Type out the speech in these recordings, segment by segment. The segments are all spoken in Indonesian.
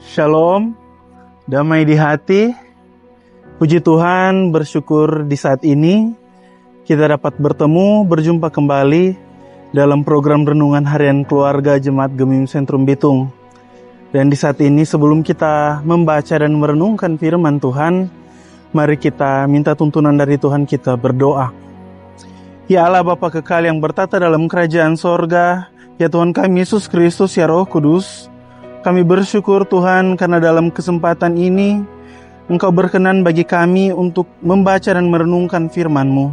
Shalom, damai di hati. Puji Tuhan, bersyukur di saat ini kita dapat berjumpa kembali dalam program Renungan Harian Keluarga Jemaat Gemim Sentrum Bitung. Dan di saat ini sebelum kita membaca dan merenungkan firman Tuhan, mari kita minta tuntunan dari Tuhan, kita berdoa. Ya Allah Bapa kekal yang bertata dalam kerajaan sorga, ya Tuhan kami Yesus Kristus, ya Roh Kudus, kami bersyukur Tuhan karena dalam kesempatan ini Engkau berkenan bagi kami untuk membaca dan merenungkan firman-Mu.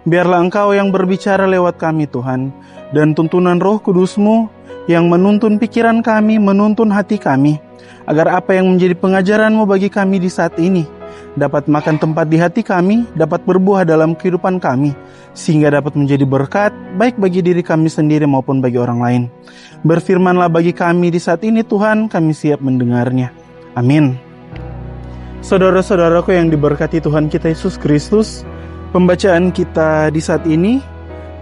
Biarlah Engkau yang berbicara lewat kami Tuhan, dan tuntunan Roh Kudus-Mu yang menuntun pikiran kami, menuntun hati kami, agar apa yang menjadi pengajaran-Mu bagi kami di saat ini dapat makan tempat di hati kami, dapat berbuah dalam kehidupan kami, sehingga dapat menjadi berkat baik bagi diri kami sendiri maupun bagi orang lain. Berfirmanlah bagi kami di saat ini Tuhan, kami siap mendengarnya. Amin. Saudara-saudaraku yang diberkati Tuhan kita Yesus Kristus, pembacaan kita di saat ini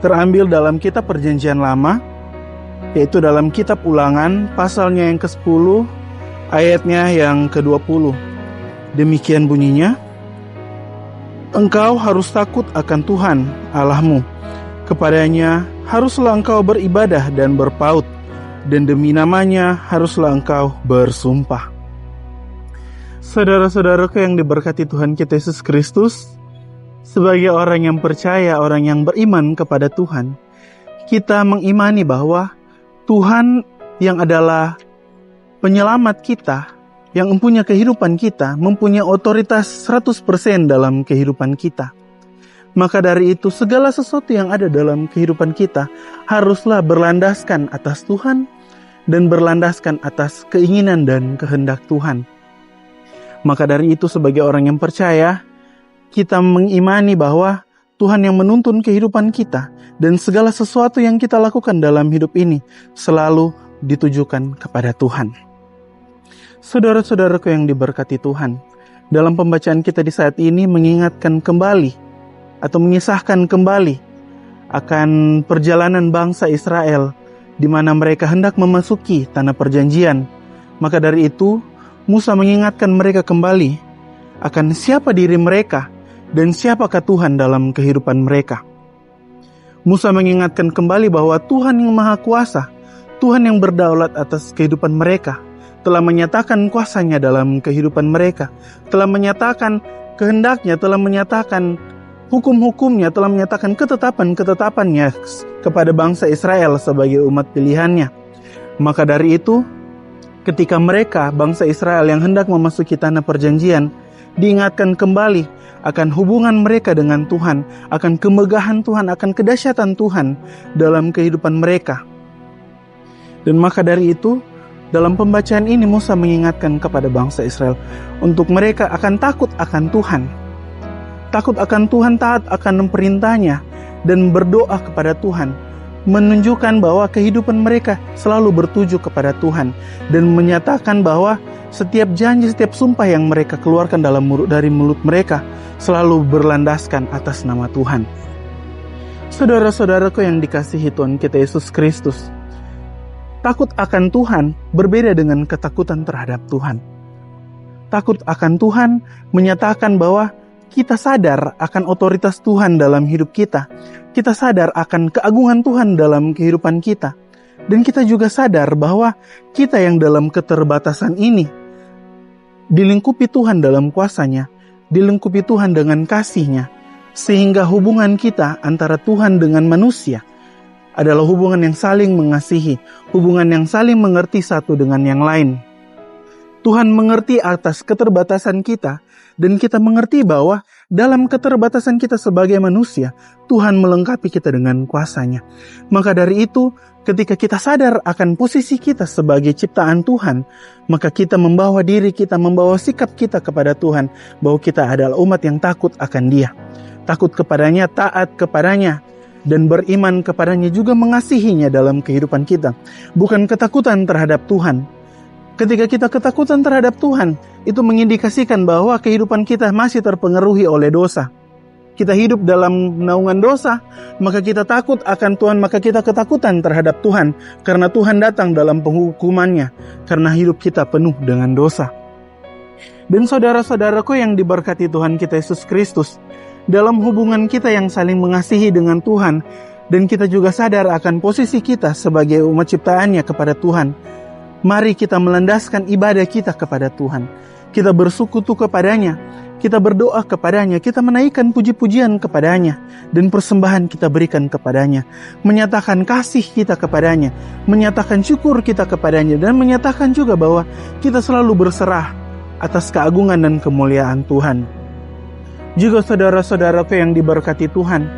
terambil dalam kitab Perjanjian Lama, yaitu dalam kitab Ulangan pasalnya yang ke-10, ayatnya yang ke-20. Demikian bunyinya, engkau harus takut akan Tuhan Allahmu. Kepadanya haruslah engkau beribadah dan berpaut, dan demi namanya haruslah engkau bersumpah. Saudara-saudaraku yang diberkati Tuhan kita Yesus Kristus, sebagai orang yang percaya, orang yang beriman kepada Tuhan, kita mengimani bahwa Tuhan yang adalah penyelamat kita, yang mempunyai kehidupan kita, mempunyai otoritas 100% dalam kehidupan kita. Maka dari itu segala sesuatu yang ada dalam kehidupan kita haruslah berlandaskan atas Tuhan dan berlandaskan atas keinginan dan kehendak Tuhan. Maka dari itu sebagai orang yang percaya, kita mengimani bahwa Tuhan yang menuntun kehidupan kita dan segala sesuatu yang kita lakukan dalam hidup ini selalu ditujukan kepada Tuhan. Saudara-saudaraku yang diberkati Tuhan, dalam pembacaan kita di saat ini mengingatkan kembali atau mengisahkan kembali akan perjalanan bangsa Israel di mana mereka hendak memasuki tanah perjanjian. Maka dari itu Musa mengingatkan mereka kembali akan siapa diri mereka dan siapakah Tuhan dalam kehidupan mereka. Musa mengingatkan kembali bahwa Tuhan yang Maha Kuasa, Tuhan yang berdaulat atas kehidupan mereka, telah menyatakan kuasanya dalam kehidupan mereka, telah menyatakan kehendaknya, telah menyatakan hukum-hukumnya, telah menyatakan ketetapan-ketetapannya kepada bangsa Israel sebagai umat pilihannya. Maka dari itu, ketika mereka, bangsa Israel yang hendak memasuki tanah perjanjian, diingatkan kembali akan hubungan mereka dengan Tuhan, akan kemegahan Tuhan, akan kedahsyatan Tuhan dalam kehidupan mereka. Dan maka dari itu, dalam pembacaan ini Musa mengingatkan kepada bangsa Israel untuk mereka akan takut akan Tuhan. Takut akan Tuhan, taat akan perintahnya, dan berdoa kepada Tuhan. Menunjukkan bahwa kehidupan mereka selalu bertuju kepada Tuhan. Dan menyatakan bahwa setiap janji, setiap sumpah yang mereka keluarkan dari mulut mereka selalu berlandaskan atas nama Tuhan. Saudara-saudaraku yang dikasihi Tuhan kita Yesus Kristus, takut akan Tuhan berbeda dengan ketakutan terhadap Tuhan. Takut akan Tuhan menyatakan bahwa kita sadar akan otoritas Tuhan dalam hidup kita. Kita sadar akan keagungan Tuhan dalam kehidupan kita. Dan kita juga sadar bahwa kita yang dalam keterbatasan ini dilingkupi Tuhan dalam kuasanya, dilingkupi Tuhan dengan kasih-Nya, sehingga hubungan kita antara Tuhan dengan manusia adalah hubungan yang saling mengasihi, hubungan yang saling mengerti satu dengan yang lain. Tuhan mengerti atas keterbatasan kita, dan kita mengerti bahwa dalam keterbatasan kita sebagai manusia, Tuhan melengkapi kita dengan kuasa-Nya. Maka dari itu, ketika kita sadar akan posisi kita sebagai ciptaan Tuhan, maka kita membawa diri kita, membawa sikap kita kepada Tuhan, bahwa kita adalah umat yang takut akan Dia. Takut kepadanya, taat kepadanya, dan beriman kepadanya, juga mengasihinya dalam kehidupan kita. Bukan ketakutan terhadap Tuhan. Ketika kita ketakutan terhadap Tuhan, itu mengindikasikan bahwa kehidupan kita masih terpengaruhi oleh dosa. kita hidup dalam naungan dosa, maka kita takut akan Tuhan, maka kita ketakutan terhadap Tuhan, karena Tuhan datang dalam penghukumannya, karena hidup kita penuh dengan dosa. Dan saudara-saudaraku yang diberkati Tuhan kita Yesus Kristus, dalam hubungan kita yang saling mengasihi dengan Tuhan, dan kita juga sadar akan posisi kita sebagai umat ciptaannya kepada Tuhan, mari kita melandaskan ibadah kita kepada Tuhan. Kita bersekutu kepadanya, kita berdoa kepadanya, kita menaikkan puji-pujian kepadanya, dan persembahan kita berikan kepadanya, menyatakan kasih kita kepadanya, menyatakan syukur kita kepadanya, dan menyatakan juga bahwa kita selalu berserah atas keagungan dan kemuliaan Tuhan. Juga saudara-saudaraku yang diberkati Tuhan,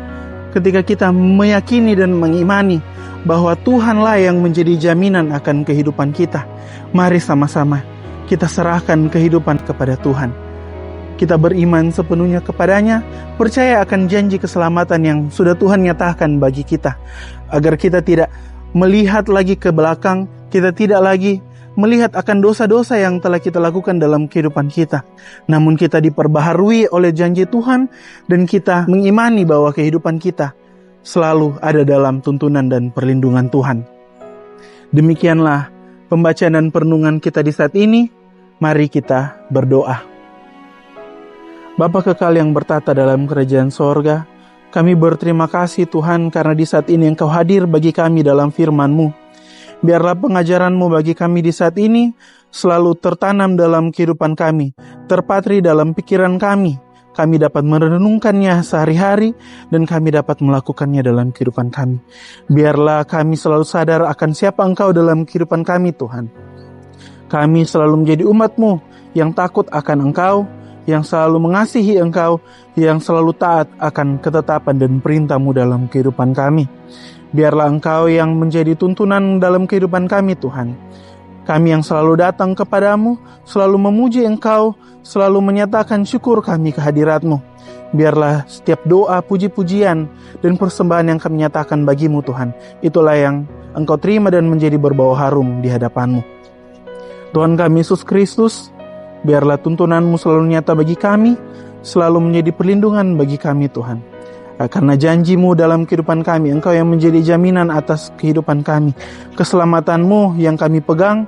ketika kita meyakini dan mengimani bahwa Tuhanlah yang menjadi jaminan akan kehidupan kita, mari sama-sama kita serahkan kehidupan kepada Tuhan. Kita beriman sepenuhnya kepadanya, percaya akan janji keselamatan yang sudah Tuhan nyatakan bagi kita, agar kita tidak melihat lagi ke belakang, kita tidak lagi melihat akan dosa-dosa yang telah kita lakukan dalam kehidupan kita, namun kita diperbaharui oleh janji Tuhan, dan kita mengimani bahwa kehidupan kita selalu ada dalam tuntunan dan perlindungan Tuhan. Demikianlah pembacaan dan perenungan kita di saat ini. Mari kita berdoa. Bapa kekal yang bertata dalam kerajaan sorga, kami berterima kasih Tuhan karena di saat ini Engkau hadir bagi kami dalam firman-Mu. Biarlah pengajaran-Mu bagi kami di saat ini selalu tertanam dalam kehidupan kami, terpatri dalam pikiran kami. Kami dapat merenungkannya sehari-hari dan kami dapat melakukannya dalam kehidupan kami. Biarlah kami selalu sadar akan siapa Engkau dalam kehidupan kami Tuhan. Kami selalu menjadi umat-Mu yang takut akan Engkau, yang selalu mengasihi Engkau, yang selalu taat akan ketetapan dan perintah-Mu dalam kehidupan kami. Biarlah Engkau yang menjadi tuntunan dalam kehidupan kami Tuhan. Kami yang selalu datang kepadamu, selalu memuji Engkau, selalu menyatakan syukur kami kehadirat-Mu. Biarlah setiap doa, puji-pujian, dan persembahan yang kami nyatakan bagi-Mu Tuhan, itulah yang Engkau terima dan menjadi berbau harum di hadapan-Mu. Tuhan kami Yesus Kristus, biarlah tuntunan-Mu selalu nyata bagi kami, selalu menjadi perlindungan bagi kami Tuhan. Karena janji-Mu dalam kehidupan kami, Engkau yang menjadi jaminan atas kehidupan kami. Keselamatan-Mu yang kami pegang,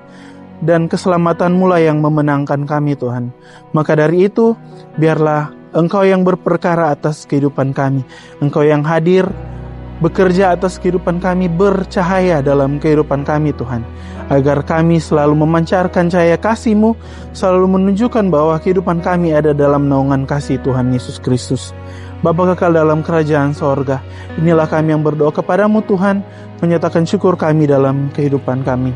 dan keselamatan-Mu lah yang memenangkan kami Tuhan. Maka dari itu, biarlah Engkau yang berperkara atas kehidupan kami. Engkau yang hadir, bekerja atas kehidupan kami, bercahaya dalam kehidupan kami Tuhan. Agar kami selalu memancarkan cahaya kasih-Mu, selalu menunjukkan bahwa kehidupan kami ada dalam naungan kasih Tuhan Yesus Kristus. Bapa kekal dalam kerajaan sorga, inilah kami yang berdoa kepadamu Tuhan, menyatakan syukur kami dalam kehidupan kami.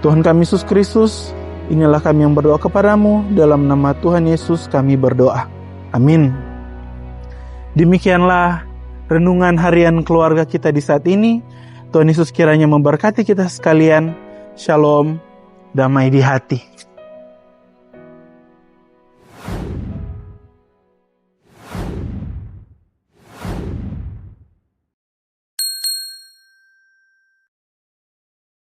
Tuhan kami Yesus Kristus, inilah kami yang berdoa kepadamu, dalam nama Tuhan Yesus kami berdoa. Amin. Demikianlah renungan harian keluarga kita di saat ini. Tuhan Yesus kiranya memberkati kita sekalian. Shalom, damai di hati.